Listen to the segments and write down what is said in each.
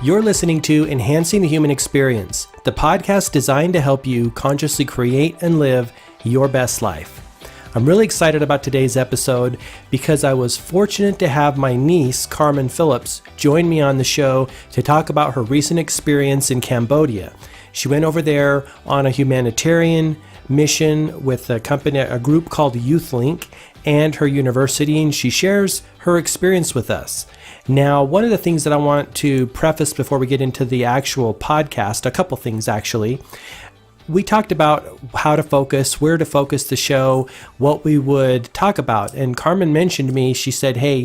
You're listening to Enhancing the Human Experience, the podcast designed to help you consciously create and live your best life. I'm really excited about today's episode because I was fortunate to have my niece, Carmen Phillips, join me on the show to talk about her recent experience in Cambodia. She went over there on a humanitarian mission with a group called YouthLink and her university, and she shares her experience with us. Now, one of the things that I want to preface before we get into the actual podcast, a couple things actually. We talked about how to focus, where to focus the show, what we would talk about. And Carmen mentioned to me, she said, hey,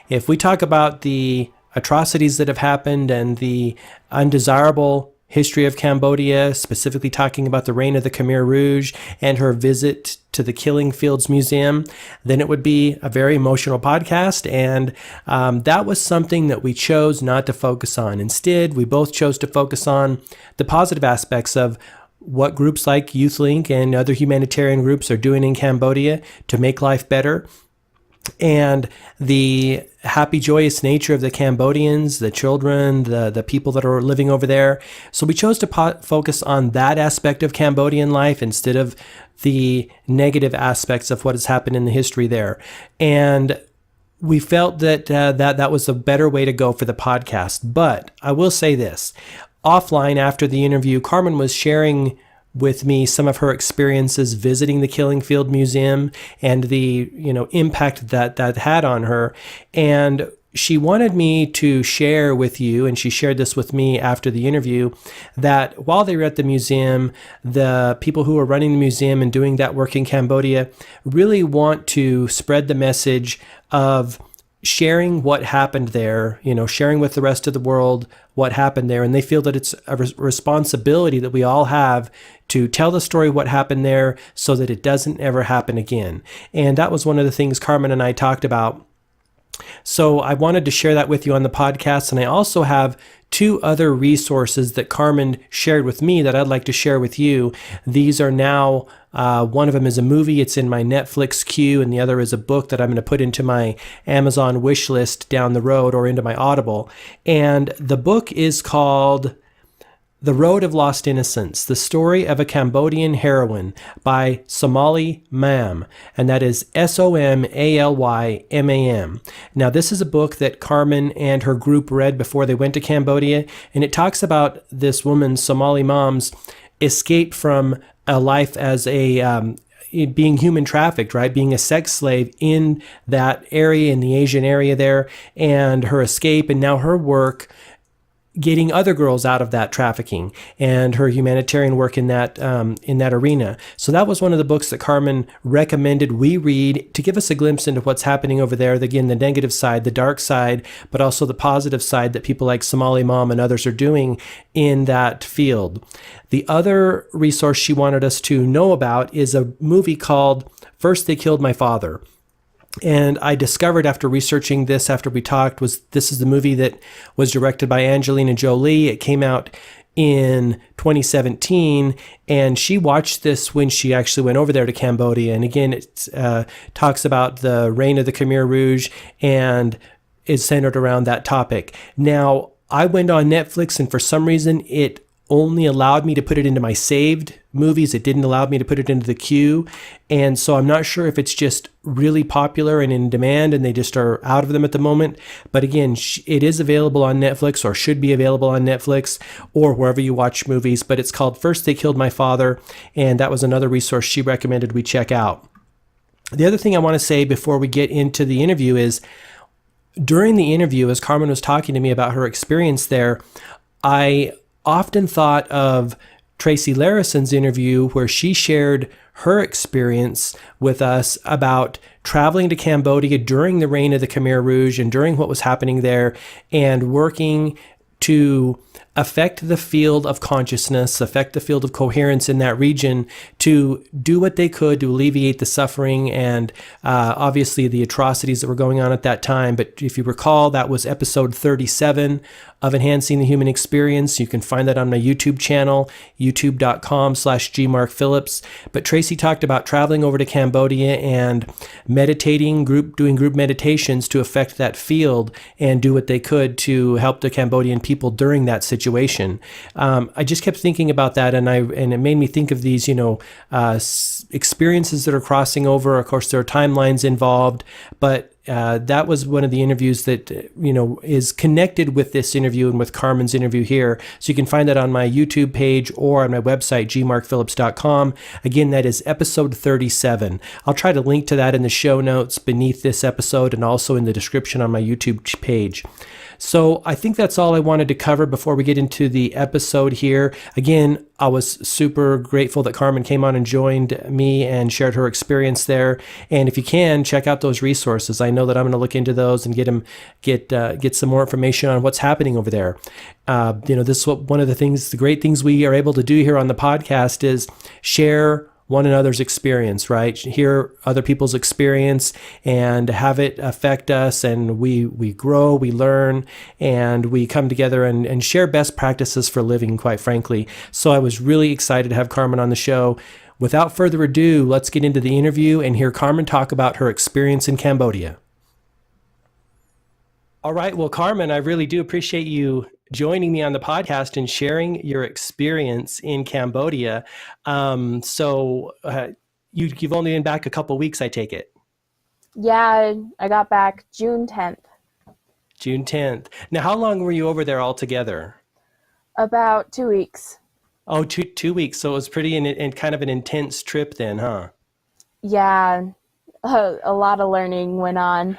if we talk about the atrocities that have happened and the undesirable history of Cambodia, specifically talking about the reign of the Khmer Rouge and her visit to the Killing Fields Museum, then it would be a very emotional podcast. And that was something that we chose not to focus on. Instead, we both chose to focus on the positive aspects of what groups like YouthLink and other humanitarian groups are doing in Cambodia to make life better, and the happy, joyous nature of the Cambodians, the children, the people that are living over there. So we chose to focus on that aspect of Cambodian life instead of the negative aspects of what has happened in the history there. And we felt that that was a better way to go for the podcast. But I will say this. Offline, after the interview, Carmen was sharing with me some of her experiences visiting the Killing Field Museum and the impact that had on her. And she wanted me to share with you, and she shared this with me after the interview, that while they were at the museum, the people who are running the museum and doing that work in Cambodia really want to spread the message of sharing what happened there, sharing with the rest of the world what happened there. And they feel that it's a responsibility that we all have to tell the story of what happened there so that it doesn't ever happen again. And that was one of the things Carmen and I talked about. So I wanted to share that with you on the podcast. And I also have two other resources that Carmen shared with me that I'd like to share with you. These are now, one of them is a movie. It's in my Netflix queue, and the other is a book that I'm going to put into my Amazon wish list down the road or into my Audible. And the book is called The Road of Lost Innocence, The Story of a Cambodian Heroine by Somali Mam, and that is Somalymam. Now, this is a book that Carmen and her group read before they went to Cambodia, and it talks about this woman, Somali Mam's escape from a life as being human trafficked, right? Being a sex slave in that area, in the Asian area there, and her escape, and now her work getting other girls out of that trafficking, and her humanitarian work in that arena. So that was one of the books that Carmen recommended we read to give us a glimpse into what's happening over there. Again, the negative side, the dark side, but also the positive side that people like Somali Mom and others are doing in that field. The other resource she wanted us to know about is a movie called First They Killed My Father. And I discovered after researching this, after we talked, this is the movie that was directed by Angelina Jolie. It came out in 2017, and she watched this when she actually went over there to Cambodia. And again, it talks about the reign of the Khmer Rouge and is centered around that topic. Now, I went on Netflix, and for some reason, it only allowed me to put it into my saved movies. It didn't allow me to put it into the queue. And so I'm not sure if it's just really popular and in demand and they just are out of them at the moment. But again, it is available on Netflix, or should be available on Netflix or wherever you watch movies. But it's called First They Killed My Father. And that was another resource she recommended we check out. The other thing I want to say before we get into the interview is, during the interview, as Carmen was talking to me about her experience there, I often thought of Tracy Larison's interview where she shared her experience with us about traveling to Cambodia during the reign of the Khmer Rouge and during what was happening there, and working to affect the field of consciousness, affect the field of coherence in that region to do what they could to alleviate the suffering and obviously the atrocities that were going on at that time. But if you recall, that was episode 37 of Enhancing the Human Experience. You can find that on my YouTube channel, youtube.com/gmarkphillips. But Tracy talked about traveling over to Cambodia and meditating, doing group meditations to affect that field and do what they could to help the Cambodian people during that situation. I just kept thinking about that, and it made me think of these, experiences that are crossing over. Of course, there are timelines involved, but that was one of the interviews that, is connected with this interview and with Carmen's interview here. So you can find that on my YouTube page or on my website, gmarkphillips.com. Again, that is episode 37. I'll try to link to that in the show notes beneath this episode and also in the description on my YouTube page. So I think that's all I wanted to cover before we get into the episode here. Again, I was super grateful that Carmen came on and joined me and shared her experience there. And if you can, check out those resources. I know that I'm going to look into those and get some more information on what's happening over there. This is one of the great things we are able to do here on the podcast is share one another's experience, right? Hear other people's experience and have it affect us, and we grow, we learn, and we come together and share best practices for living, quite frankly. So I was really excited to have Carmen on the show. Without further ado, let's get into the interview and hear Carmen talk about her experience in Cambodia. All right. Well, Carmen, I really do appreciate you joining me on the podcast and sharing your experience in Cambodia. You've only been back a couple weeks, I take it. Yeah, I got back June 10th. June 10th. Now, how long were you over there altogether? About 2 weeks. Oh, two weeks. So it was pretty in kind of an intense trip then, huh? Yeah, a lot of learning went on.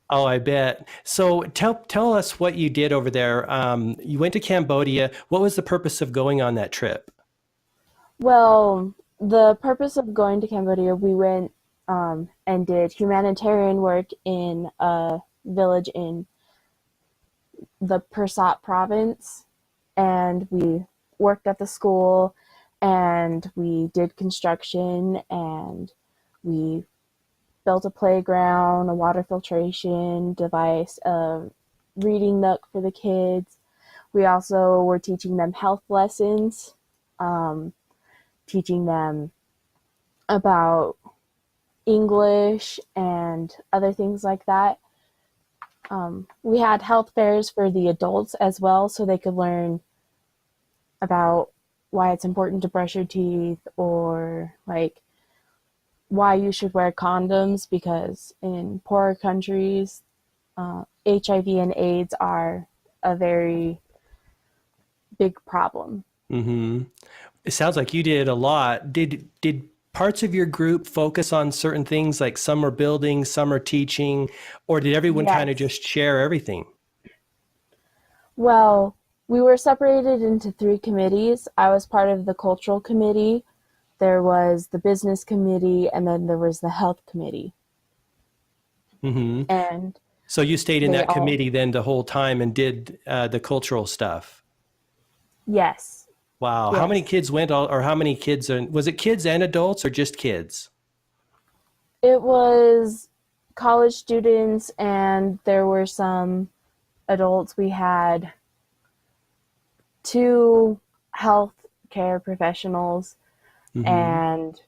Oh, I bet. So tell us what you did over there. You went to Cambodia. What was the purpose of going on that trip? Well, the purpose of going to Cambodia, we went and did humanitarian work in a village in the Pursat province, and we worked at the school, and we did construction, and we built a playground, a water filtration device, a reading nook for the kids. We also were teaching them health lessons, teaching them about English and other things like that. We had health fairs for the adults as well, so they could learn about why it's important to brush your teeth, or like why you should wear condoms, because in poorer countries, HIV and AIDS are a very big problem. Mm-hmm. It sounds like you did a lot. Did parts of your group focus on certain things, like some are building, some are teaching, or did everyone kind of just share everything? Well, we were separated into 3 committees. I was part of the cultural committee. There was the business committee, and then there was the health committee. Mm-hmm. And so you stayed in that committee then the whole time and did the cultural stuff? Yes. Wow. Yes. How many kids went, or how many kids? Was it kids and adults or just kids? It was college students, and there were some adults. We had 2 health care professionals, mm-hmm. and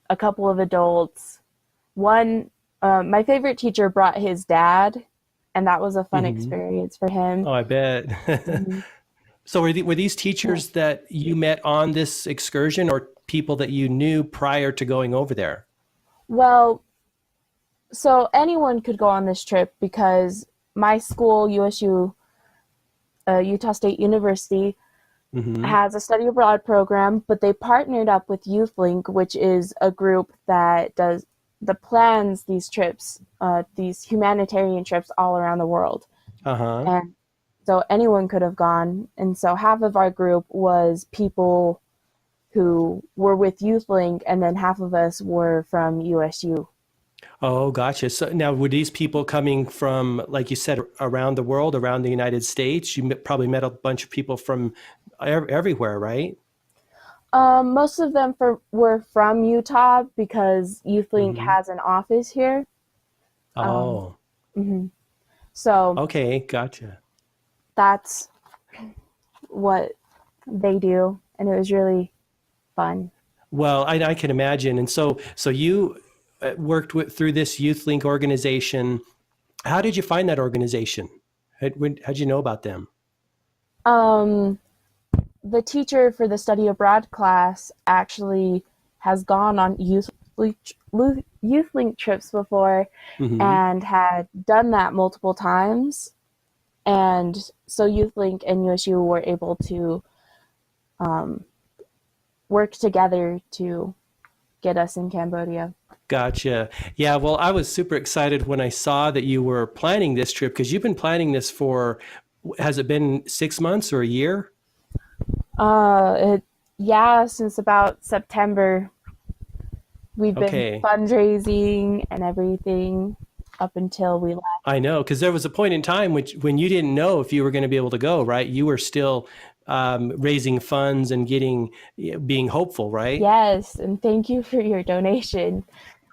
a couple of adults. One, my favorite teacher brought his dad, and that was a fun mm-hmm. experience for him. Oh, I bet. Mm-hmm. So were these teachers that you met on this excursion, or people that you knew prior to going over there? Well, so anyone could go on this trip, because my school, USU, Utah State University, mm-hmm. has a study abroad program, but they partnered up with YouthLink, which is a group that plans these trips, these humanitarian trips all around the world. Uh-huh. And so anyone could have gone. And so half of our group was people who were with YouthLink, and then half of us were from USU. Oh, gotcha. So now, were these people coming from, like you said, around the world, around the United States? You probably met a bunch of people from everywhere, right? Most of them were from Utah because YouthLink Hmm. has an office here. Um, Oh, mhm. So okay, gotcha. that's what they do, and it was really fun. Well, I can imagine. And so you worked through this YouthLink organization. How did you find that organization? How'd you know about them? Um, the teacher for the study abroad class actually has gone on youth link trips before Hmm. and had done that multiple times. And so YouthLink and USU were able to um, work together to get us in Cambodia. Gotcha. Yeah, well, I was super excited when I saw that you were planning this trip because you've been planning this for, has it been 6 months or a year? It, yeah, since about September, we've been Okay. fundraising and everything up until we left. I know, because there was a point in time when you didn't know if you were going to be able to go, right? You were still raising funds and being hopeful, right? Yes, and thank you for your donation.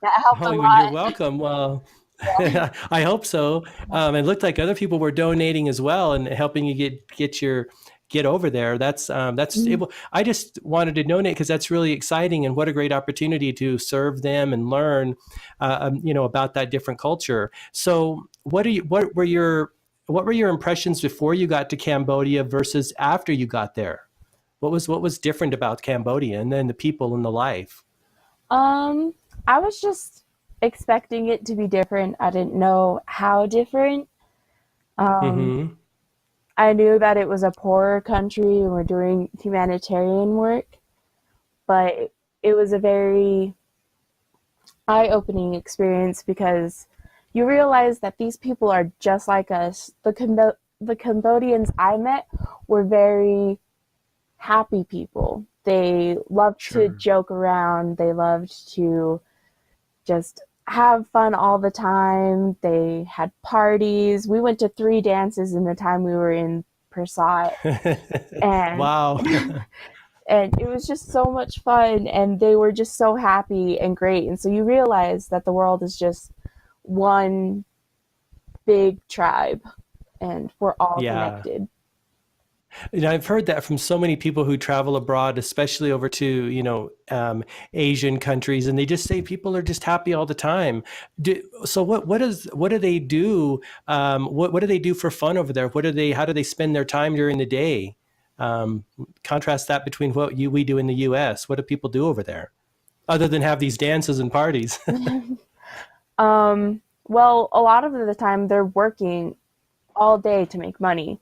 That helped Oh, a you're lot. welcome. Well, I hope so. It looked like other people were donating as well and helping you get over there. That's Mhm. able. I just wanted to donate because that's really exciting and what a great opportunity to serve them and learn, about that different culture. So, what were your impressions before you got to Cambodia versus after you got there? What was different about Cambodia and then the people and the life? Um, I was just expecting it to be different. I didn't know how different. Um, Mm-hmm. I knew that it was a poorer country and we're doing humanitarian work, but it was a very eye-opening experience because you realize that these people are just like us. The Cambodians I met were very happy people. They loved to Sure. joke around. They loved to just have fun all the time. They had parties. We went to 3 dances in the time we were in Persat, and Wow. and it was just so much fun. And they were just so happy and great. And so you realize that the world is just one big tribe, and we're all Yeah. connected. I've heard that from so many people who travel abroad, especially over to, Asian countries, and they just say people are just happy all the time. So what do they do? What do they do for fun over there? How do they spend their time during the day? Um, Contrast that between we do in the US. What do people do over there? Other than have these dances and parties. Well, a lot of the time they're working all day to make money.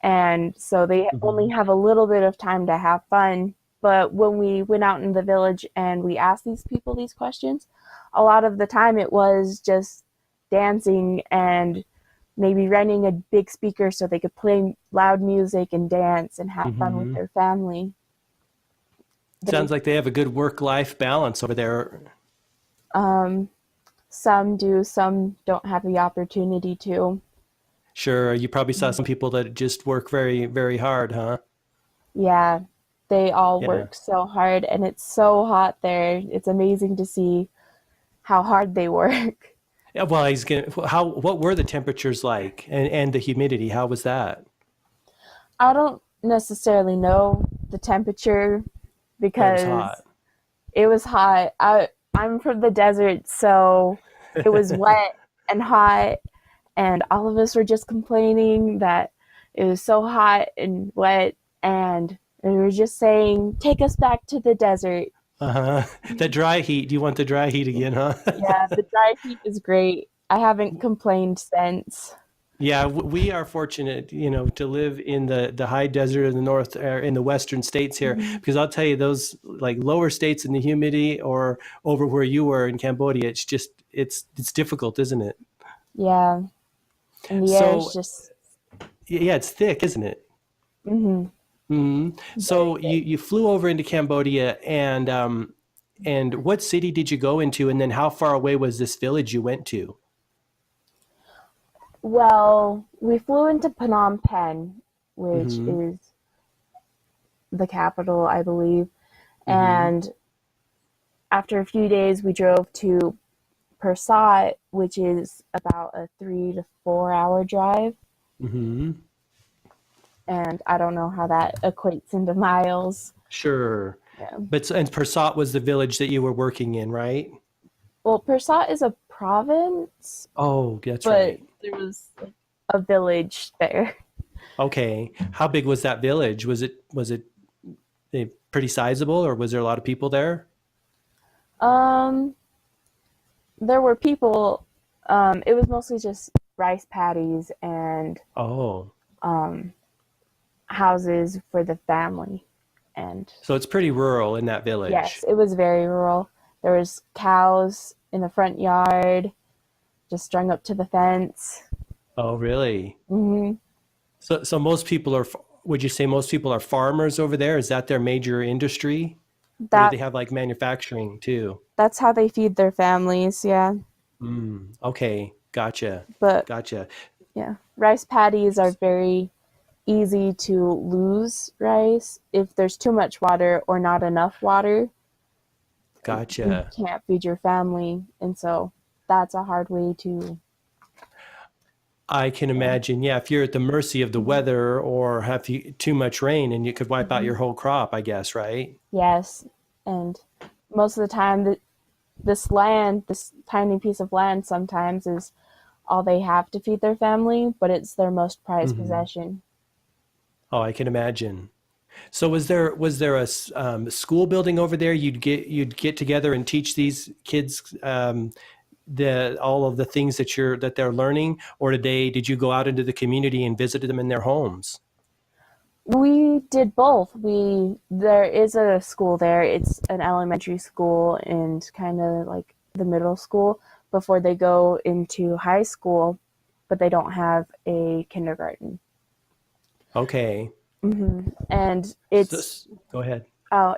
And so they only Mhm. have a little bit of time to have fun. But when we went out in the village and we asked these people these questions, a lot of the time it was just dancing and maybe renting a big speaker so they could play loud music and dance and have fun with Mhm. their family. They Sounds like they have a good work-life balance over there. um, some do, some don't have the opportunity to. Sure, you probably saw some people that just work very, very hard, huh? Yeah, they all Yeah. work so hard and it's so hot there. It's amazing to see how hard they work. Yeah, well, what were the temperatures like and the humidity? How was that? I don't necessarily know the temperature But it was hot. because it was hot. I'm from the desert, so it was wet and hot, and all of us were just complaining that it was so hot and wet, and we were just saying, "Take us back to the desert." Uh-huh. That dry heat. You want the dry heat again, huh? Yeah, the dry heat is great. I haven't complained since. Yeah, we are fortunate, to live in the high desert in the north, in the western states here, Mhm. because I'll tell you those like lower states in the humidity or over where you were in Cambodia, it's difficult, isn't it? Yeah, and the air is So just yeah, it's thick, isn't it? mhm, Hmm. very So thick. you flew over into Cambodia, and and what city did you go into? And then how far away was this village you went to? Well, we flew into Phnom Penh, which Mm-hmm. is the capital, I believe. Mm-hmm. And after a few days, we drove to Persat, which is about a 3 to 4 hour drive. Mm-hmm. And I don't know how that equates into miles. Sure. Yeah. And Persat was the village that you were working in, right? Well, Persat is a province, Oh, that's but right. there was like a village there. Okay. How big was that village? Was it pretty sizable, or was there a lot of people there? Um, there were people. It was mostly just rice paddies and Oh, um, houses for the family. And so it's pretty rural in that village. yes, it was very rural. There was cows in the front yard, just strung up to the fence. Oh, really? Hmm. So most people are, would you say most people are farmers over there? Is that their major industry? Or do That they have like manufacturing too? that's how they feed their families. Yeah, Okay, gotcha. but Gotcha. yeah, rice paddies are very easy to lose rice if there's too much water or not enough water. You Gotcha. can't feed your family, and so that's a hard way to. I can Yeah. imagine. Yeah, if you're at the mercy of the weather or have you, too much rain and you could wipe out Mhm. your whole crop, I guess, right? Yes, and most of the time, this land, this tiny piece of land, sometimes is all they have to feed their family, but it's their most prized Hmm. possession. Oh, I can imagine. So was there a school building over there? You'd get together and teach these kids the all of the things that they're learning, or did you go out into the community and visited them in their homes? We did both. We There is a school there. It's an elementary school and kind of like the middle school before they go into high school, but they don't have a kindergarten. Okay, And so, it's go ahead.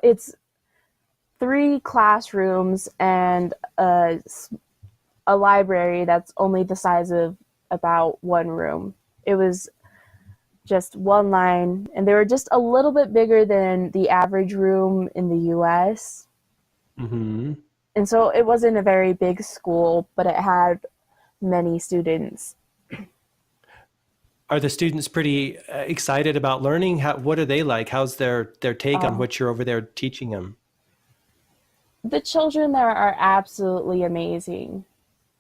it's 3 classrooms and a library that's only the size of about one room. It was just one line, and they were just a little bit bigger than the average room in the US. Hmm. And so it wasn't a very big school, but it had many students. Are the students pretty excited about learning? What are they like? How's their take on Uh, what you're over there teaching them? the children there are absolutely amazing.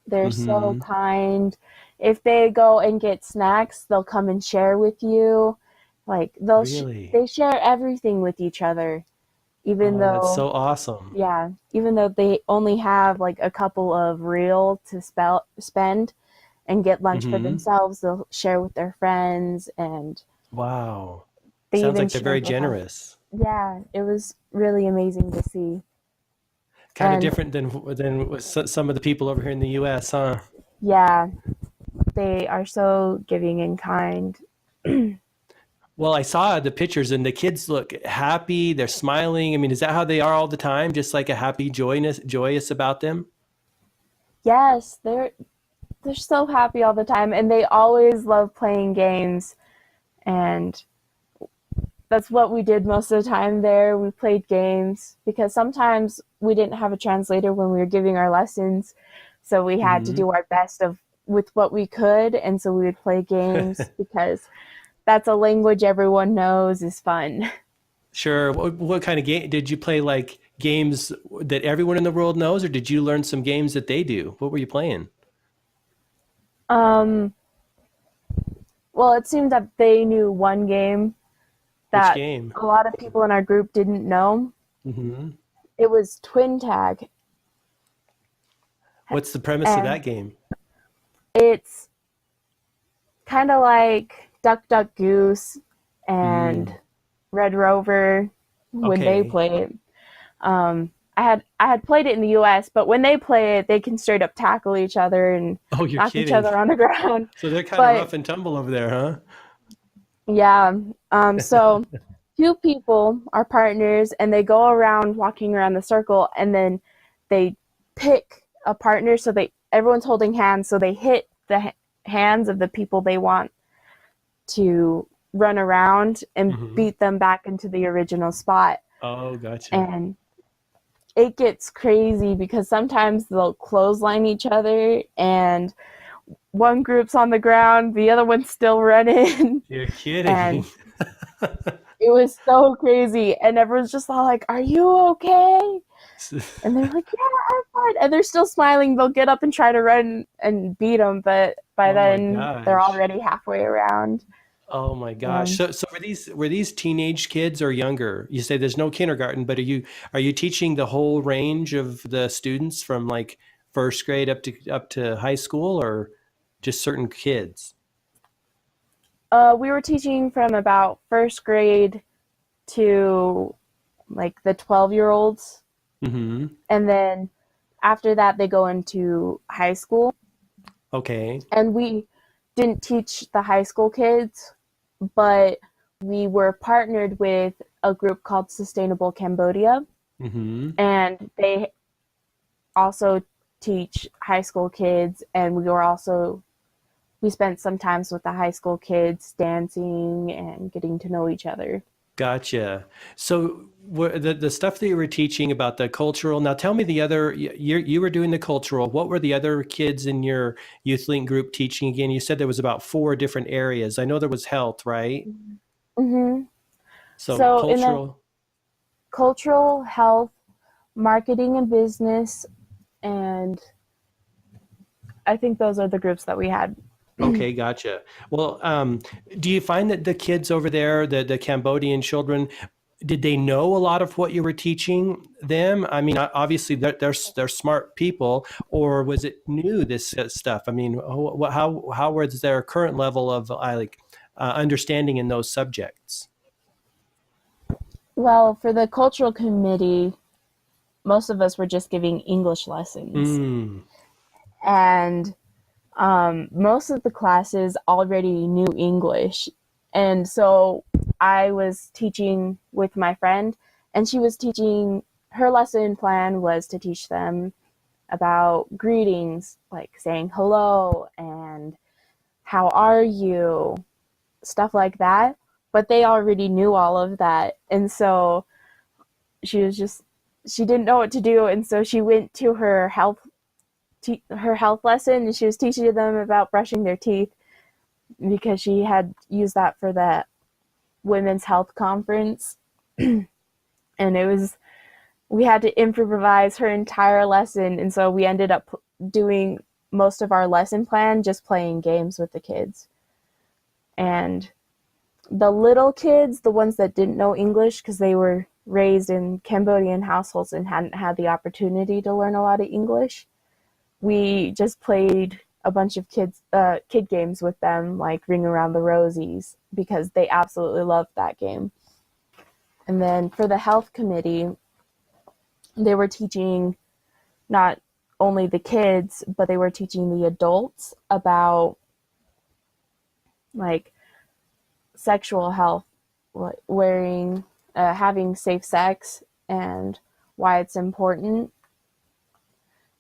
They're so Hmm. kind. If they go and get snacks, they'll come and share with you. Like Really? they share everything with each other, even Oh, that's though so awesome. yeah, even though they only have like a couple of real to spend and get lunch for Hmm. themselves, they'll share with their friends, and Wow. they Sounds even like they're very shared with us. generous. Yeah, it was really amazing to see. Kind of And different than some of the people over here in the U.S., huh? yeah, they are so giving and kind. Well, I saw the pictures and the kids look happy. They're smiling. I mean, is that how they are all the time? Just like a happy, joyous about them? Yes, they're so happy all the time, and they always love playing games, and that's what we did most of the time there. We played games because sometimes we didn't have a translator when we were giving our lessons, so we had to Hmm. do our best of with what we could, and so we would play games because that's a language everyone knows is fun. Sure. What kind of game did you play? Like games that everyone in the world knows, or did you learn some games that they do? What were you playing? Um, well, it seemed that they knew one game Which that game? a lot of people in our group didn't know. Hmm. It was twin tag, What's the premise of and that game? it's kind of like Duck Duck Goose and Mm, Red Rover when they okay. play it. I had played it in the U.S., but when they play it, they can straight up tackle each other and Oh, you're knock each kidding. other on the ground. So they're kind of But rough and tumble over there, huh? yeah, so two people are partners, and they go around walking around the circle, and then they pick a partner. So everyone's holding hands, so they hit the hands of the people they want to run around and Mm-hmm. beat them back into the original spot. Oh, gotcha. And it gets crazy because sometimes they'll clothesline each other, and one group's on the ground, the other one's still running. You're kidding. And it was so crazy. And everyone's just all like, "Are you okay?" And they're like, "Yeah, I'm fine." And they're still smiling. They'll get up and try to run and beat them, but by Oh my then they're gosh. already halfway around. Oh my gosh. Um, So were these teenage kids or younger? You say there's no kindergarten, but are you teaching the whole range of the students from like first grade up to high school, or just certain kids? we were teaching from about first grade to like the 12-year-olds. Mm-hmm. And then after that, they go into high school. Okay. And we didn't teach the high school kids, but we were partnered with a group called Sustainable Cambodia. Mm-hmm. And they also teach high school kids. And we spent some times with the high school kids dancing and getting to know each other. Gotcha. So the stuff that you were teaching about the cultural, now tell me the other, you were doing the cultural. What were the other kids in your Youth Link group teaching again? You said there was about four different areas. I know there was health, right? Mm-hmm. So So in the cultural. cultural, health, marketing and business, and I think those are the groups that we had. Okay, gotcha. Well, do you find that the kids over there, the Cambodian children, did they know a lot of what you were teaching them? I mean, obviously they're smart people, or was it new, this stuff? I mean, how was their current level of understanding in those subjects? Well, for the cultural committee, most of us were just giving English lessons. Mm, And most of the classes already knew English. And so I was teaching with my friend, and she was teaching, her lesson plan was to teach them about greetings, like saying hello and how are you, stuff like that. But they already knew all of that. And so she was just, she didn't know what to do. And so she went to her health lesson, and she was teaching them about brushing their teeth because she had used that for the women's health conference. And we had to improvise her entire lesson, and so we ended up doing most of our lesson plan just playing games with the kids. And the little kids, the ones that didn't know English because they were raised in Cambodian households and hadn't had the opportunity to learn a lot of English, we just played a bunch of kid games with them, like Ring Around the Rosies, because they absolutely loved that game. And then for the health committee, they were teaching not only the kids, but they were teaching the adults about like sexual health, having safe sex and why it's important.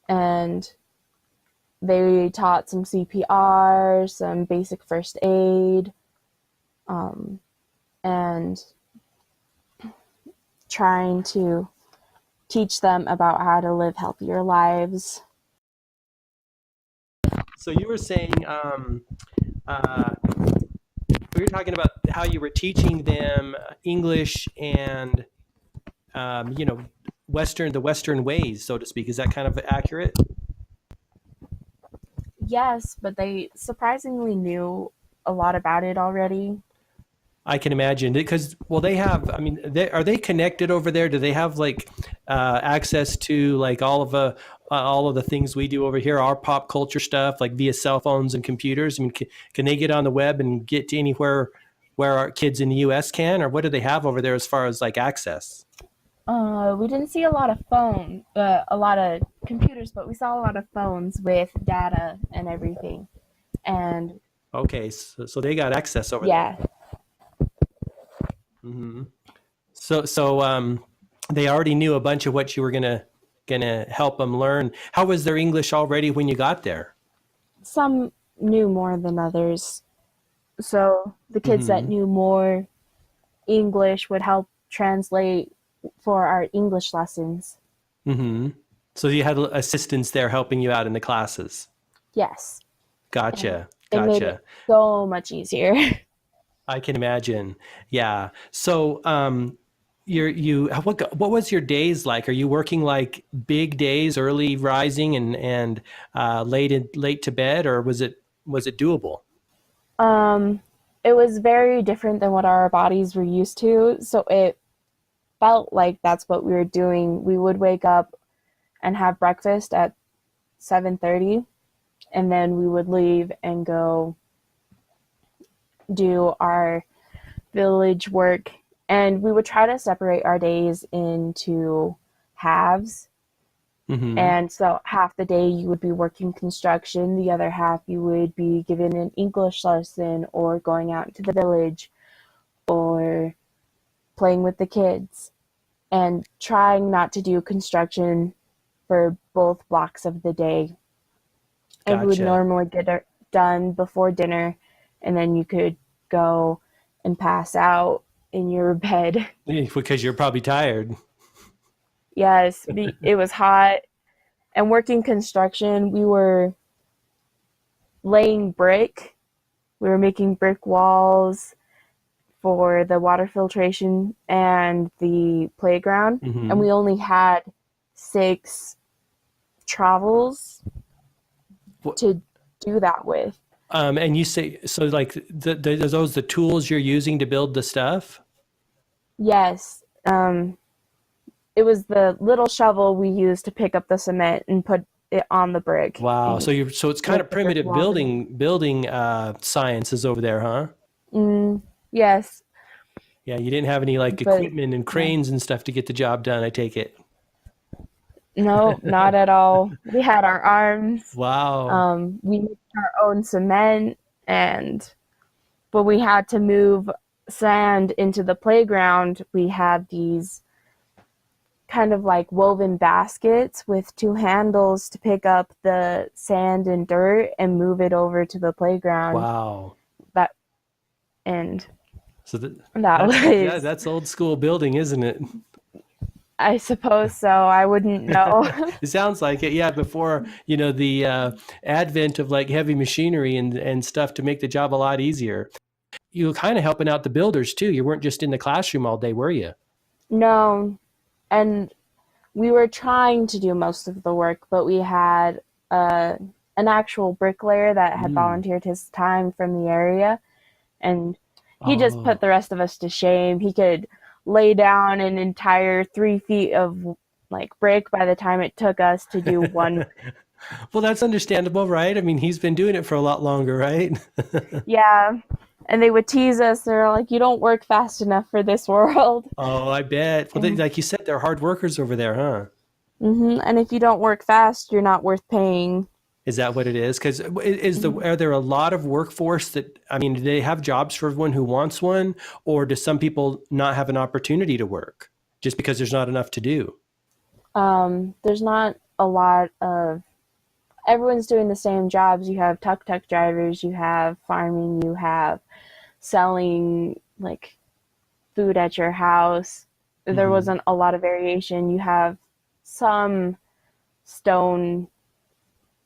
And they taught some CPR, some basic first aid, and trying to teach them about how to live healthier lives. so you were saying, uh, we were talking about how you were teaching them English and you know, the Western ways, so to speak. Is that kind of accurate? Yes, but they surprisingly knew a lot about it already. I can imagine because, well, they have. I mean, are they connected over there? Do they have like access to like all of the things we do over here, our pop culture stuff, like via cell phones and computers? I mean, can they get on the web and get to anywhere where our kids in the U.S. can, or what do they have over there as far as like access? We didn't see a lot of computers, but we saw a lot of phones with data and everything. And Okay, so they got access over there. yeah, Hmm. So they already knew a bunch of what you were gonna help them learn. How was their English already when you got there? Some knew more than others. So the kids that Mm-hmm. knew more English would help translate for our English lessons. Mm-hmm. So you had assistants there helping you out in the classes. Yes. And Gotcha. it made it Gotcha. so much easier. I can imagine. Yeah. So what was your days like? Are you working like big days, early rising and late to bed, or was it doable? um, it was very different than what our bodies were used to. So it felt like that's what we were doing. We would wake up and have breakfast at 7:30, and then we would leave and go do our village work. And we would try to separate our days into halves. Mm-hmm. And so half the day you would be working construction, the other half you would be given an English lesson or going out into the village or playing with the kids, and trying not to do construction for both blocks of the day. And we would Gotcha. normally get it done before dinner, and then you could go and pass out in your bed. Because you're probably tired. Yes, it was hot. And working construction, we were laying brick. We were making brick walls for the water filtration and the playground. And Mm-hmm. we only had 6 travels to do that with. And you say so like are those the tools you're using to build the stuff? Yes, it was the little shovel we used to pick up the cement and put it on the brick Wow. So and you're so it's kind of make the brick primitive walls again. building sciences over there, huh? Yes, Yeah, you didn't have any like but equipment and yeah. cranes and stuff to get the job done, I take it. No, not at all. We had our arms. Wow. We mixed our own cement, and when we had to move sand into the playground, we had these kind of like woven baskets with 2 handles to pick up the sand and dirt and move it over to the playground. Wow. That and So that yeah, was, that's old school building, isn't it? I suppose so. I wouldn't know. It sounds like it. Yeah, before, the advent of like heavy machinery and stuff to make the job a lot easier. You were kind of helping out the builders too. You weren't just in the classroom all day, were you? No, and we were trying to do most of the work, but we had uh, an actual bricklayer that had Mm. volunteered his time from the area, and he just put Oh. the rest of us to shame. He could lay down an entire 3 feet of like brick by the time it took us to do one. Well, that's understandable, right? I mean, he's been doing it for a lot longer, right? Yeah, and they would tease us. They're like, "You don't work fast enough for this world," Oh, I bet. Well, and like you said, they're hard workers over there, huh? and if you don't work fast, you're not worth paying. Is that what it is? Because Mhm. are there a lot of workforce that, I mean, do they have jobs for everyone who wants one, or do some people not have an opportunity to work just because there's not enough to do? There's not a lot of everyone's doing the same jobs. You have tuk-tuk drivers, you have farming, you have selling like food at your house. There Hmm. wasn't a lot of variation. You have some stone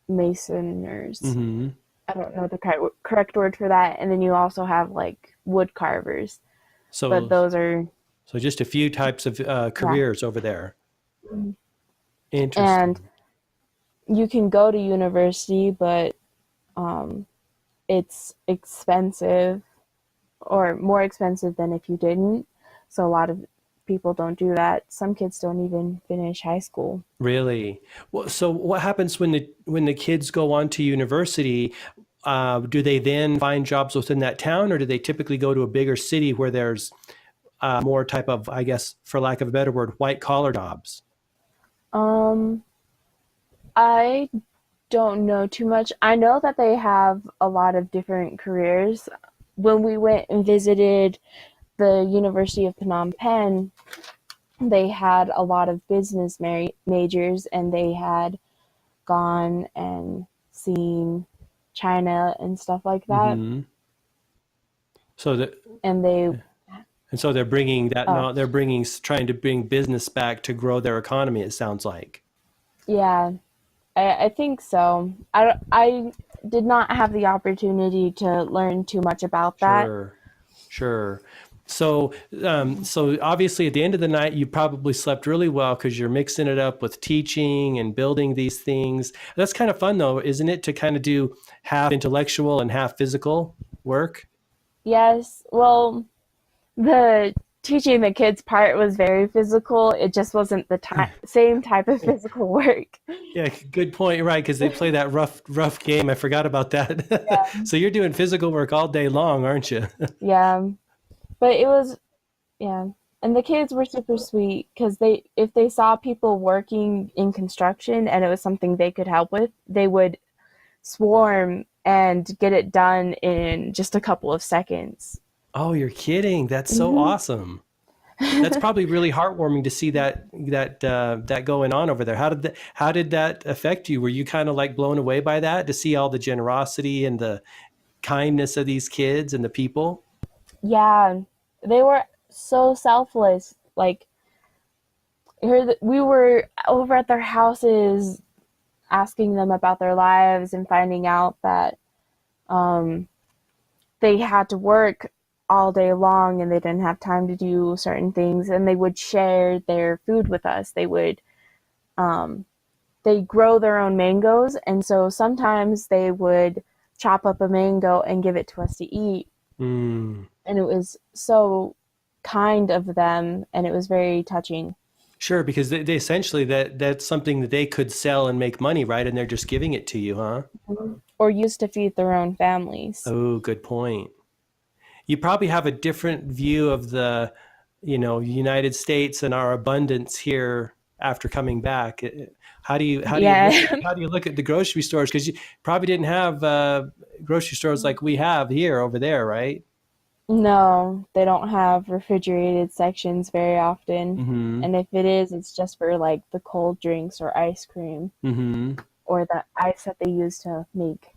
masoners. Hmm. I don't know the correct word for that. And then you also have like wood carvers, but So, those are, so just a few types of yeah. careers over there. And Interesting. you can go to university, but um, it's expensive, or more expensive than if you didn't. So a lot of people don't do that. Some kids don't even finish high school. Really? Well, so what happens when the kids go on to university? Do they then find jobs within that town, or do they typically go to a bigger city where there's more type of, I guess, for lack of a better word, white collar jobs? Um, I don't know too much. I know that they have a lot of different careers. When we went and visited the University of Phnom Penh, they had a lot of business majors, and they had gone and seen China and stuff like that. Mm-hmm. So that, And they, and so they're bringing that, oh, not, they're bringing, trying to bring business back to grow their economy, it sounds like. yeah, I think so. I did not have the opportunity to learn too much about that. Sure, sure. So, so obviously at the end of the night, you probably slept really well because you're mixing it up with teaching and building these things. That's kind of fun though, isn't it? To kind of do half intellectual and half physical work. Yes, well, the teaching the kids part was very physical. It just wasn't the same type of physical work. Yeah, good point. Right, because they play that rough game. I forgot about that. Yeah, So you're doing physical work all day long, aren't you? yeah, but it was, yeah. And the kids were super sweet because if they saw people working in construction and it was something they could help with, they would swarm and get it done in just a couple of seconds. Oh, you're kidding. That's so Hmm. awesome. That's probably really heartwarming to see that going on over there. How did that affect you? Were you kind of like blown away by that to see all the generosity and the kindness of these kids and the people? Yeah, they were so selfless. Like, we were over at their houses asking them about their lives and finding out that um, they had to work all day long and they didn't have time to do certain things, and they would share their food with us. Um, they grow their own mangoes, and so sometimes they would chop up a mango and give it to us to eat, Mm, and it was so kind of them, and it was very touching. sure, because they essentially that's something that they could sell and make money, right? And they're just giving it to you, huh? Or used to feed their own families. Oh, good point. You probably have a different view of the, United States and our abundance here after coming back. Yeah. How do you look at the grocery stores? Because you probably didn't have grocery stores like we have here over there, right? No, they don't have refrigerated sections very often. Mm-hmm. And if it is, it's just for like the cold drinks or ice cream Mm-hmm. or the ice that they use to make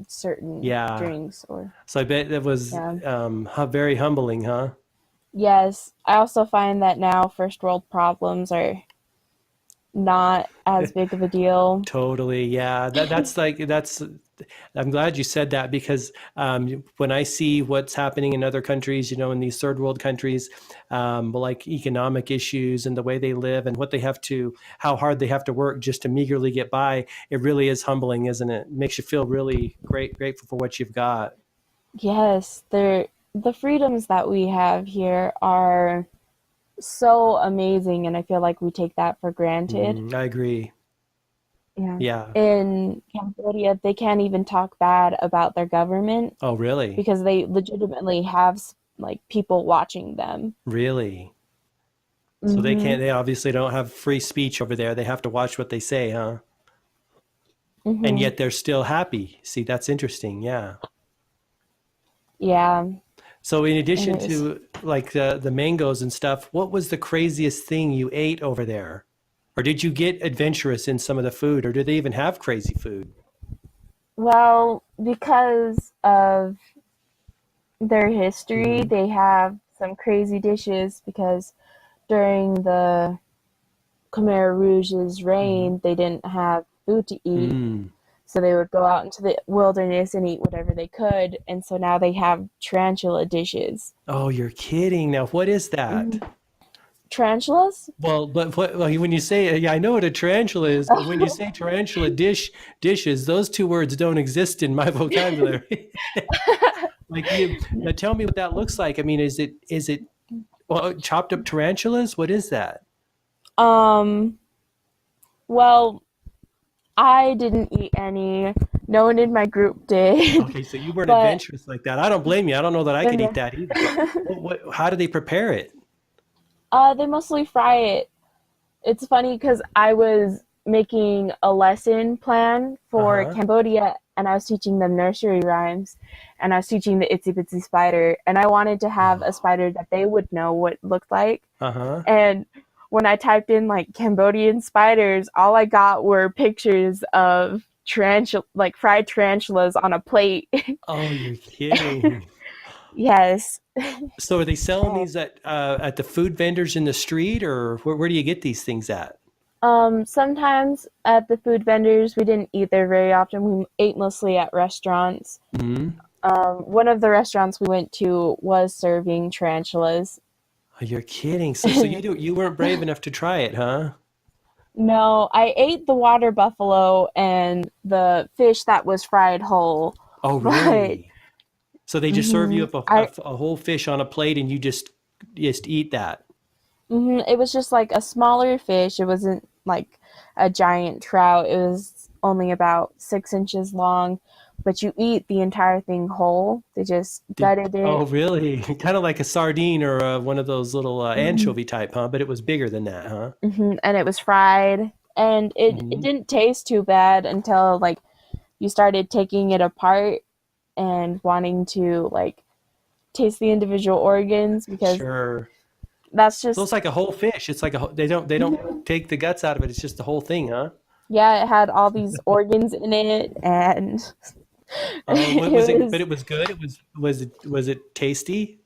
certain Yeah. drinks or So I bet that was yeah. very humbling, huh? Yes, I also find that now first world problems are not as big of a deal. Totally, yeah. That's. I'm glad you said that because when I see what's happening in other countries, in these third world countries, like economic issues and the way they live and how hard they have to work just to meagerly get by, it really is humbling, isn't it? It makes you feel really grateful for what you've got. Yes, the freedoms that we have here are so amazing, and I feel like we take that for granted. I agree. Yeah. Yeah. In Cambodia, they can't even talk bad about their government Oh, really? because they legitimately have like people watching them. Really? So Hmm. they obviously don't have free speech over there. They have to watch what they say, huh? And Hmm. yet they're still happy. See, that's interesting. Yeah. Yeah, So in and addition it was, to like the mangoes and stuff, what was the craziest thing you ate over there? Or did you get adventurous in some of the food, or do they even have crazy food? well, because of their history, Hmm. they have some crazy dishes because during the Khmer Rouge's Hmm. reign, they didn't have food to eat. Mm. So they would go out into the wilderness and eat whatever they could. And so now they have tarantula dishes. Oh, you're kidding. Now, what is that? Hmm. Tarantulas? Well, but when you say, yeah, I know what a tarantula is, but when you say tarantula dishes, those two words don't exist in my vocabulary. Like you, now tell me what that looks like. I mean, is it well, chopped up tarantulas? What is that? um, well, I didn't eat any. No one in my group did. Okay, so you weren't But adventurous like that. I don't blame you. I don't know that I could eat then that either. But how do they prepare it? they mostly fry it. It's funny because I was making a lesson plan for Uh-huh. Cambodia and I was teaching them nursery rhymes, and I was teaching the itsy bitsy spider, and I wanted to have a Oh. spider that they would know what it looked like. Uh-huh. And when I typed in like Cambodian spiders, all I got were pictures of tarantula, like fried tarantulas on a plate. Oh, you're kidding. Yes. So are they selling these at the food vendors in the street, or where do you get these things at? Sometimes at the food vendors, we didn't eat there very often. We ate mostly at restaurants. Hmm. One of the restaurants we went to was serving tarantulas. Oh, you're kidding. So you weren't brave enough to try it, huh? No, I ate the water buffalo and the fish that was fried whole, Oh, but really? So they just serve you mhm, up a whole fish on a plate and you just eat that. it was just like a smaller fish. It wasn't like a giant trout. It was only about 6 inches long, but you eat the entire thing whole. They just gutted Oh, it. really? Kind of like a sardine or one of those little hmm anchovy type, huh? But it was bigger than that, huh? and it was fried, and it Hmm. didn't taste too bad until like you started taking it apart and wanting to like taste the individual organs, because Sure. that's So just it's like a whole fish. It's like they don't Mhm. take the guts out of it. It's just the whole thing, huh? Yeah, it had all these organs in it, and Oh, what was it it? But was, it was good. Was it tasty?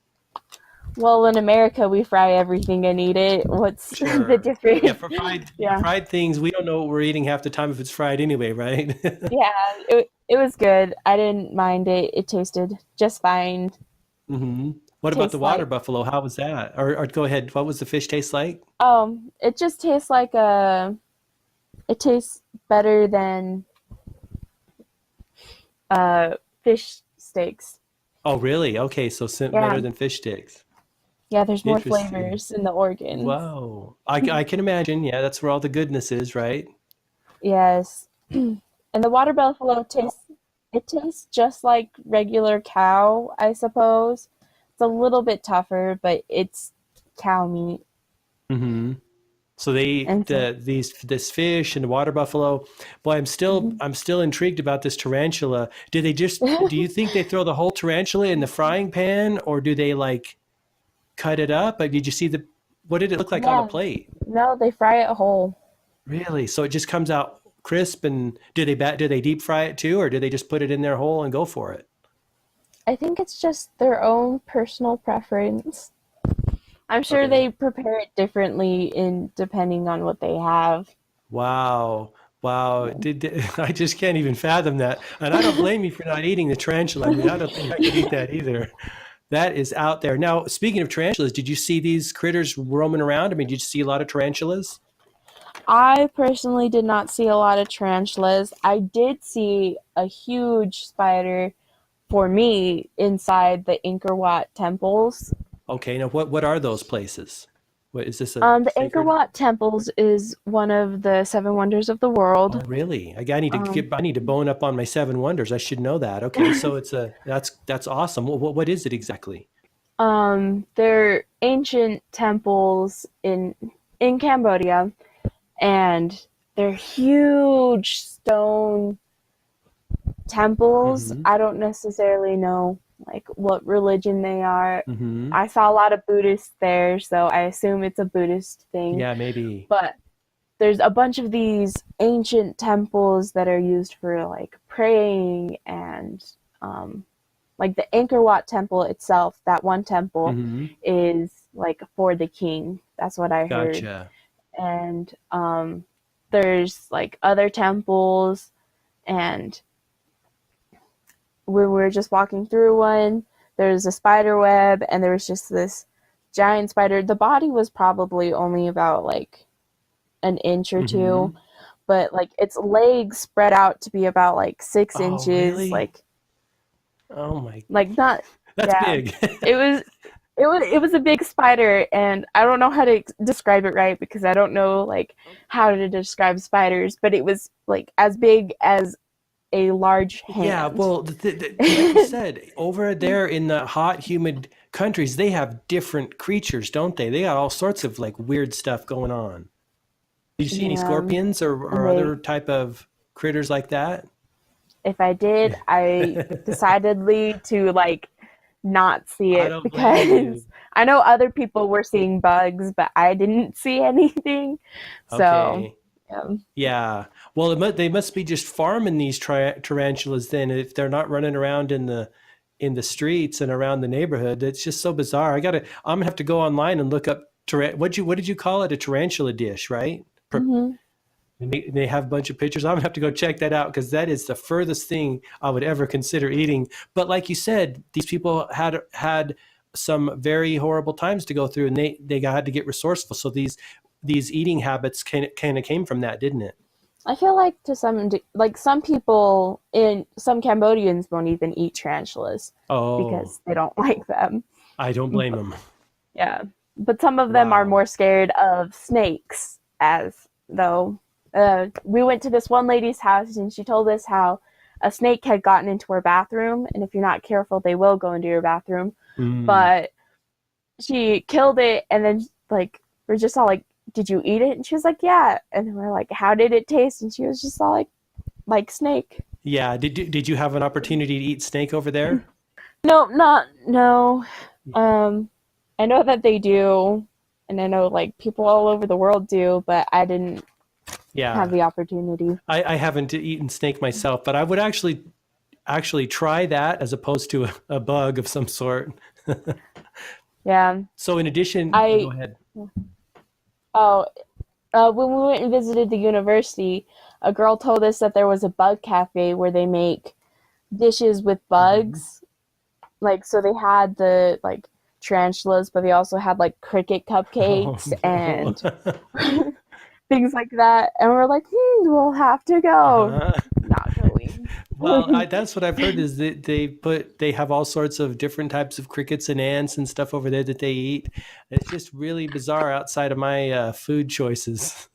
well, in America we fry everything and eat it. What's the Sure. Yeah, difference? for fried Yeah. fried things, we don't know what we're eating half the time if it's fried anyway, right? Yeah, it was good. I didn't mind it. It tasted just fine. Hmm. What about the Tastes water like buffalo? How was that? Or go ahead. What was the fish taste like? it just tastes like a it tastes better than uh fish steaks. Oh, really? Okay, so Yeah. better than fish sticks. Yeah, there's more Interesting. flavors in the organs. Wow. I can imagine. Yeah, that's where all the goodness is, right? Yes. And the water buffalo tastes just like regular cow, I suppose. It's a little bit tougher, but it's cow meat. Hmm. So they eat And so this fish and the water buffalo. Boy, mhm. I'm still intrigued about this tarantula. Do you think they throw the whole tarantula in the frying pan, or do they like cut it up? Like, did you see what did it look like on the Yeah. plate? No, they fry it whole. Really? So it just comes out crisp, and do they deep fry it too, or do they just put it in there whole and go for it? I think it's just their own personal preference. I'm sure Okay. they prepare it differently in depending on what they have. Wow. Wow. I just can't even fathom that. And I don't blame you for not eating the tarantula. I mean, I don't think I could eat that either. That is out there. Now, speaking of tarantulas, did you see these critters roaming around? I mean, did you see a lot of tarantulas? I personally did not see a lot of tarantulas. I did see a huge spider for me inside the Angkor Wat temples. Okay. Now, what are those places? What is this a The Angkor sacred? Wat temples is one of the seven wonders of the Oh, world. really? Um, I need to bone up on my seven wonders. I should know that. Okay. So that's awesome. What is it exactly? they're ancient temples in Cambodia, and they're huge stone temples. Mm-hmm. I don't necessarily know like what religion they are. Mm-hmm. I saw a lot of Buddhists there, so I assume it's a Buddhist thing. Yeah, maybe. But there's a bunch of these ancient temples that are used for like praying, and um, like the Angkor Wat temple itself, that one temple Mm-hmm. is like for the king. That's what I heard. Gotcha. And there's like other temples, and when we were just walking through one, there's a spider web, and there was just this giant spider. The body was probably only about like an inch or two, Mm-hmm. but like its legs spread out to be about like six Oh, inches, really? Oh my, like not, that's yeah. big. It was it was a big spider, and I don't know how to describe it right because I don't know like how to describe spiders, but it was like as big as a large Yeah, hand. well, like you said, over there in the hot, humid countries, they have different creatures, don't they? They got all sorts of like weird stuff going on. Did you see any Yeah, scorpions and or other type of critters like that? if I did, I decidedly to like not see I it don't blame you. because I know other people were seeing bugs, but I didn't see anything. So, Okay. yeah. Yeah. Well, they must be just farming these tarantulas then if they're not running around in the streets and around the neighborhood. It's just so bizarre. I'm gonna have to go online and look up what did you call it? A tarantula dish, right? Hmm. And they have a bunch of pictures. I'm gonna have to go check that out because that is the furthest thing I would ever consider eating. But like you said, these people had some very horrible times to go through, and they had to get resourceful. So these eating habits kind of came from that, didn't it? I feel like like some people in some Cambodians won't even eat tarantulas Oh, because they don't like them. I don't blame them. Yeah, but some of them are Wow. more scared of snakes, as though we went to this one lady's house and she told us how a snake had gotten into her bathroom, and if you're not careful, they will go into your bathroom. Mm. But she killed it, and then like we're just all like, "Did you eat it?" And she was like, "Yeah." And then we're like, "How did it taste?" And she was just all like snake. Yeah. Did you have an opportunity to eat snake over there? No, not no. Um, I know that they do, and I know like people all over the world do, but I didn't have Yeah. the opportunity. I haven't eaten snake myself, but I would actually try that as opposed to a bug of some sort. Yeah, So in addition, go I ahead. oh when we went and visited the university, a girl told us that there was a bug cafe where they make dishes with Mhm. bugs. Like so, they had the like tarantulas, but they also had like cricket Oh cupcakes no. and things like that. And we're like, we'll have to go. Uh-huh. Not going. Well, that's what I've heard is that they have all sorts of different types of crickets and ants and stuff over there that they eat. It's just really bizarre outside of my food choices.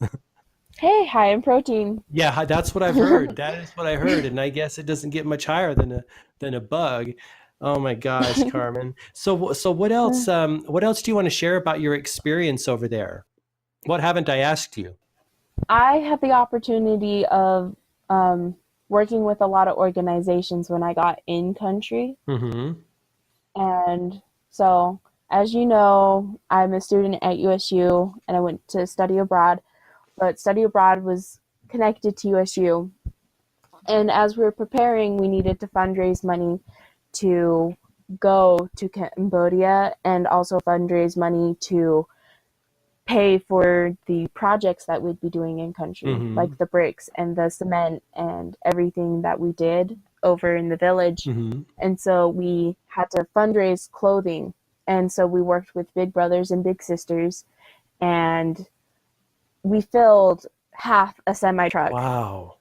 Hey, high in protein. Yeah, that's what I've heard. That is what I heard, and I guess it doesn't get much higher than a bug. Oh my gosh, Carmen. So what else do you want to share about your experience over there? What haven't I asked you? I had the opportunity of working with a lot of organizations when I got in country. Mm-hmm. And so, as you know, I'm a student at USU and I went to study abroad, but study abroad was connected to USU. And as we were preparing, we needed to fundraise money to go to Cambodia and also fundraise money to pay for the projects that we'd be doing in country, Mm-hmm. like the bricks and the cement and everything that we did over in the village. Mm-hmm. And so we had to fundraise clothing. And so we worked with Big Brothers and Big Sisters, and we filled half a semi truck Wow.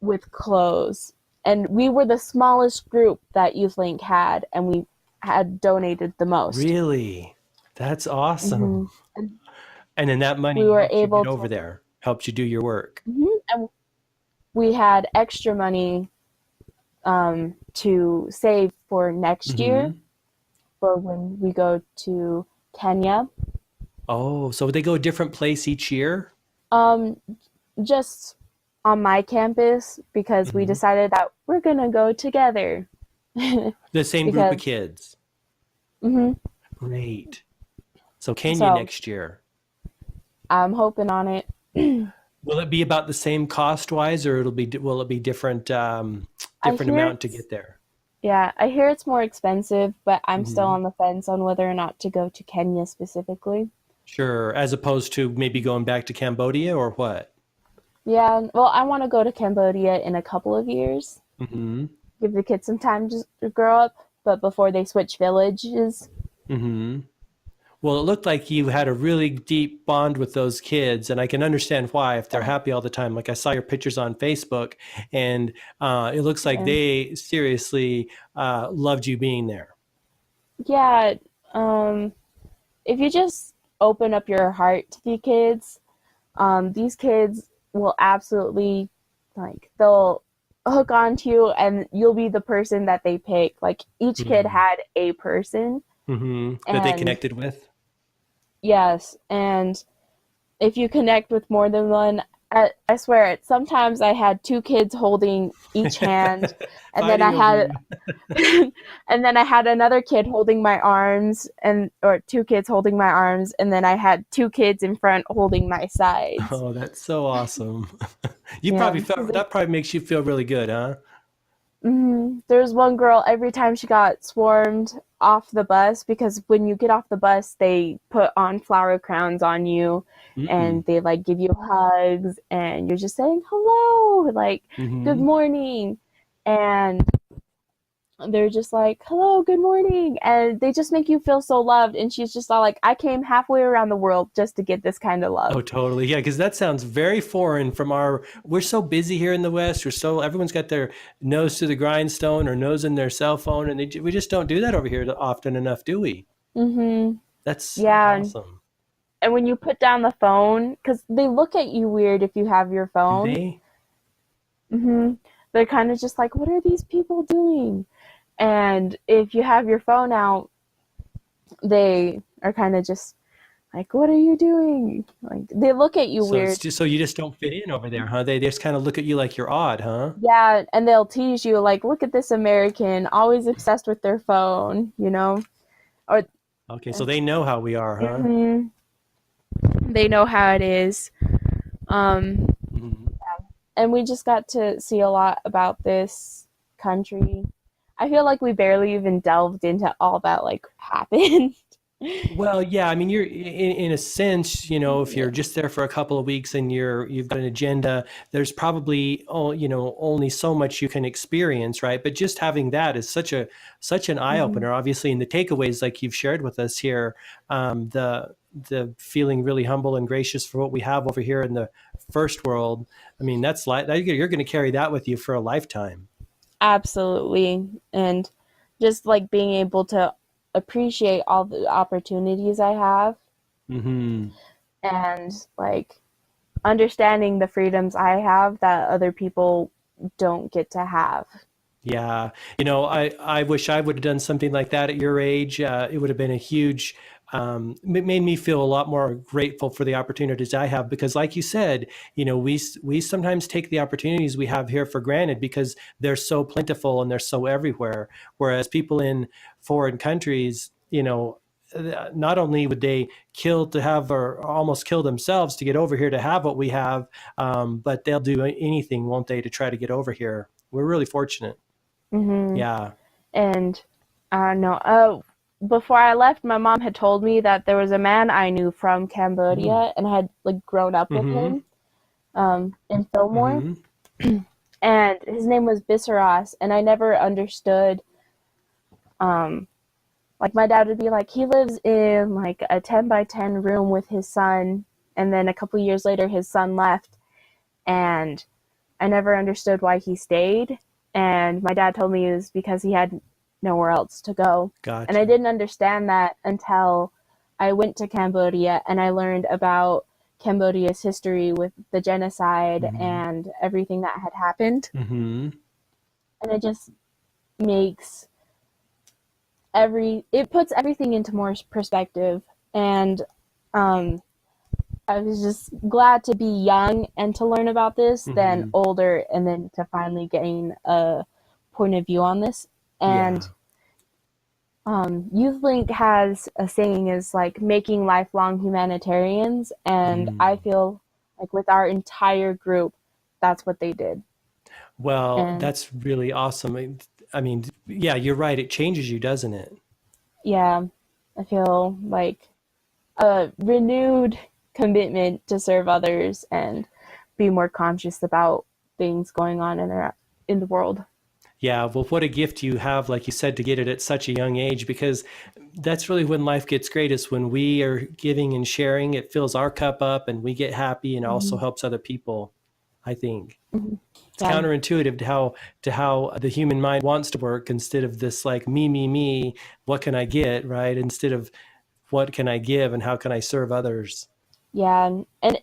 with clothes. And we were the smallest group that YouthLink had, and we had donated the most. Really? That's awesome. Hmm. And And then that we money were helped you get able over to, there, helped you do your work. and we had extra money to save for next year Mm-hmm. for when we go to Kenya. Oh, so they go a different place each year? Um, just on my campus because we Mm-hmm. decided that we're gonna go together. The same group of Because kids. hmm Great. So Kenya so next year. I'm hoping on it. Will it be about the same cost wise, or will it be different I different hear amount to it's get there? Yeah, I hear it's more expensive, but I'm still Hmm. on the fence on whether or not to go to Kenya specifically. Sure, as opposed to maybe going back to Cambodia or what? Yeah, well, I want to go to Cambodia in a couple of years. Hmm. Give the kids some time to grow up, but before they switch villages. Hmm. Well, it looked like you had a really deep bond with those kids, and I can understand why if they're happy all the time. Like I saw your pictures on Facebook, and it looks like Yeah, they seriously loved you being there. yeah. Um, if you just open up your heart to the kids, these kids will absolutely they'll hook onto you, and you'll be the person that they pick. Like each kid Mm-hmm. had a person, That they and connected with. yes, and if you connect with more than one, I swear, sometimes I had two kids holding each hand, and then I Fighting over had you. and then I had another kid holding my arms, and or two kids holding my arms, and then I had two kids in front holding my sides. Oh, that's so awesome. You Yeah, probably felt that probably makes you feel really good, huh? there was one girl every time she got swarmed off the bus, because when you get off the bus, they put on flower crowns on you, Mm-mm. and they like give you hugs, and you're just saying hello, like good Mm-hmm. morning, and they're just like, hello, good morning. And they just make you feel so loved. And she's just all like, I came halfway around the world just to get this kind of Oh, love. totally. Yeah, because that sounds very foreign from our. We're so busy here in the West. Everyone's got their nose to the grindstone or nose in their cell phone, and we just don't do that over here often enough, do we? Mm-hmm. That's so Yeah. awesome. And when you put down the phone, because they look at you weird if you have your Do phone, they? mm-hmm, they're kind of just like, what are these people doing? And if you have your phone out, they are kind of just like, what are you doing? Like, they look at you So it's weird. just so you just don't fit in over there, huh? They just kind of look at you like you're odd, huh? Yeah, and they'll tease you like, look at this American, always obsessed with their phone, you know? Or Okay, so they know how we are, huh? mhm, they know how it is. Um, Hmm. and we just got to see a lot about this country. I feel like we barely even delved into all that like happened. Well, yeah, I mean, you're in a sense, if Yeah. you're just there for a couple of weeks and you've got an agenda, there's probably, only so much you can experience, right? But just having that is such an eye Mhm. opener. Obviously, in the takeaways like you've shared with us here, the feeling really humble and gracious for what we have over here in the first world. I mean, that's like you're going to carry that with you for a lifetime. Absolutely. And just like being able to appreciate all the opportunities I have, Hmm. and like understanding the freedoms I have that other people don't get to have. Yeah, I wish I would have done something like that at your age. It would have been a huge, it made me feel a lot more grateful for the opportunities I have because, like you said, we sometimes take the opportunities we have here for granted because they're so plentiful and they're so everywhere. Whereas people in foreign countries, not only would they kill to have or almost kill themselves to get over here to have what we have, but they'll do anything, won't they, to try to get over here. We're really fortunate. Hmm. Yeah. And I don't know. Before I left, my mom had told me that there was a man I knew from Mm. Cambodia, and I had like grown up with Mm-hmm. him in Fillmore, Mm-hmm. and his name was Bissaras, and I never understood. Um, like my dad would be like, he lives in like a 10 by 10 room with his son, and then a couple years later, his son left, and I never understood why he stayed. And my dad told me it was because he had nowhere else to go. And I Gotcha. didn't understand that until I went to Cambodia and I learned about Cambodia's history with the genocide Mm-hmm. and everything that had happened. Mm-hmm. And it just makes it puts everything into more perspective. And um, I was just glad to be young and to learn about this than Mm-hmm. older and then to finally gain a point of view on this. And Yeah. YouthLink has a saying is like making lifelong humanitarians, and I Mm. feel like with our entire group, that's what they did. Well, And that's really awesome. I mean, yeah, you're right. It changes you, doesn't it? yeah, I feel like a renewed commitment to serve others and be more conscious about things going on in the world. Yeah, well, what a gift you have, like you said, to get it at such a young age, because that's really when life gets great, is when we are giving and sharing. It fills our cup up and we get happy and also Mm-hmm. helps other people, I think. Mm-hmm. It's Yeah. counterintuitive to how the human mind wants to work instead of this like me, what can I get, right? Instead of what can I give and how can I serve others? Yeah, and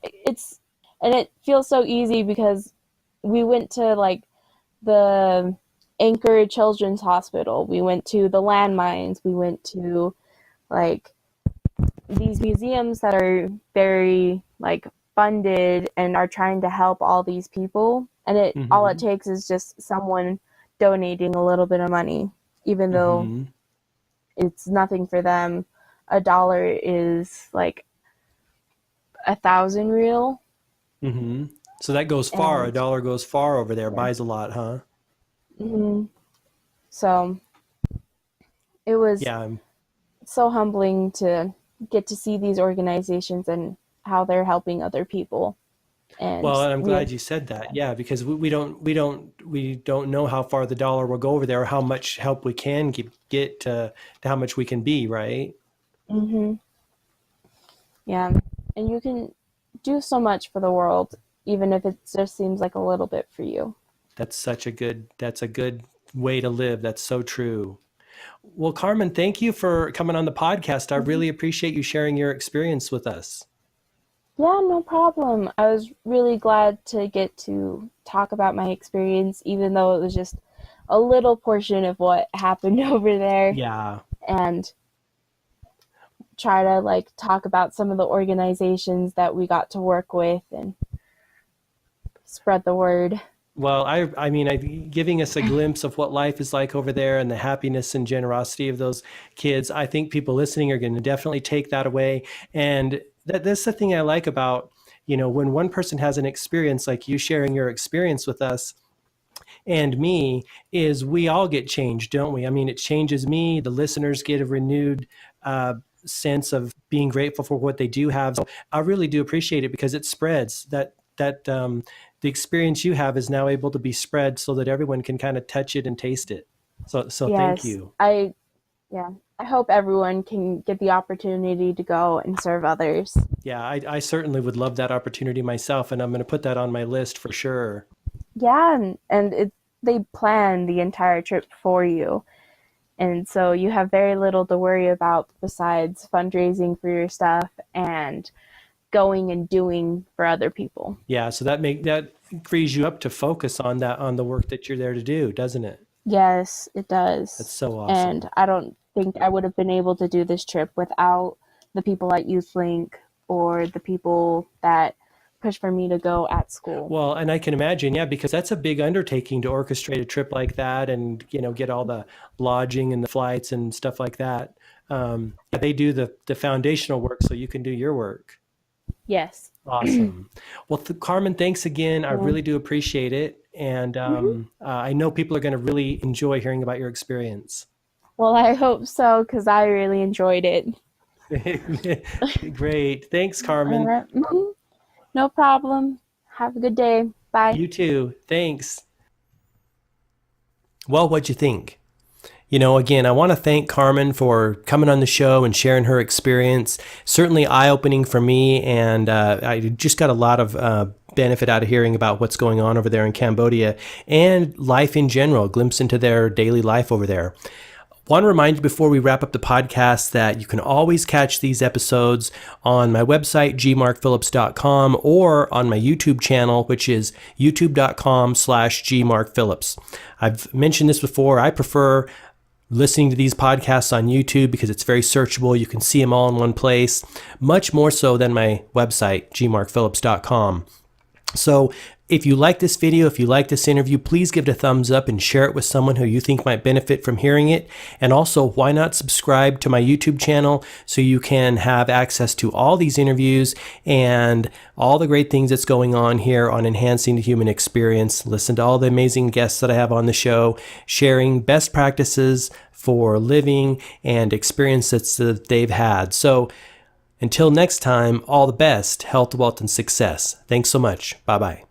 it feels so easy because we went to like the Anchor Children's Hospital. We went to the landmines. We went to like these museums that are very like funded and are trying to help all these people, and all it takes is just someone donating a little bit of money, even though it's nothing for them. $1 is like 1,000 real. So that goes far. $1 goes far over there. Buys a lot, huh? So it was Yeah. so humbling to get to see these organizations and how they're helping other people. And Well, and I'm glad you said that. Yeah, because we don't know how far the dollar will go over there, or how much help we can get to how much we can be, right? yeah, and you can do so much for the world, even if it just seems like a little bit for you. That's a good way to live. That's so true. Well, Carmen, thank you for coming on the podcast. I really appreciate you sharing your experience with us. Yeah, no problem. I was really glad to get to talk about my experience, even though it was just a little portion of what happened over there, Yeah. and try to like talk about some of the organizations that we got to work with and spread the word. Well, I mean, giving us a glimpse of what life is like over there and the happiness and generosity of those kids. I think people listening are going to definitely take that away. And that's the thing I like about, when one person has an experience like you sharing your experience with us and me, is we all get changed, don't we? I mean, it changes me. The listeners get a renewed sense of being grateful for what they do have. So I really do appreciate it, because it spreads that the experience you have is now able to be spread so that everyone can kind of touch it and taste it. So thank Yes, you. I hope everyone can get the opportunity to go and serve others. Yeah, I certainly would love that opportunity myself, and I'm going to put that on my list for sure. Yeah, and they plan the entire trip for you. And so you have very little to worry about besides fundraising for your stuff and going and doing for other people. Yeah, so that frees you up to focus on the work that you're there to do, doesn't it? Yes, it does. That's so awesome. And I don't think I would have been able to do this trip without the people at YouthLink or the people that push for me to go at school. Well, and I can imagine, yeah, because that's a big undertaking to orchestrate a trip like that, and get all the lodging and the flights and stuff like that. They do the foundational work so you can do your work. Yes. Awesome. Well, Carmen, thanks again. I really do appreciate it, and I know people are going to really enjoy hearing about your experience. Well, I hope so, because I really enjoyed it. Great. Thanks, Carmen. No problem. Have a good day. Bye. You too. Thanks. Well, what'd you think? Again, I want to thank Carmen for coming on the show and sharing her experience. Certainly eye-opening for me, and I just got a lot of benefit out of hearing about what's going on over there in Cambodia and life in general, a glimpse into their daily life over there. Want to remind you before we wrap up the podcast that you can always catch these episodes on my website, gmarkphillips.com, or on my YouTube channel, which is youtube.com/gmarkphillips. I've mentioned this before. I prefer listening to these podcasts on YouTube because it's very searchable. You can see them all in one place, much more so than my website, gmarkphillips.com. So if you like this video, if you like this interview, please give it a thumbs up and share it with someone who you think might benefit from hearing it. And also, why not subscribe to my YouTube channel so you can have access to all these interviews and all the great things that's going on here on Enhancing the Human Experience. Listen to all the amazing guests that I have on the show, sharing best practices for living and experiences that they've had. So until next time, all the best, health, wealth, and success. Thanks so much. Bye-bye.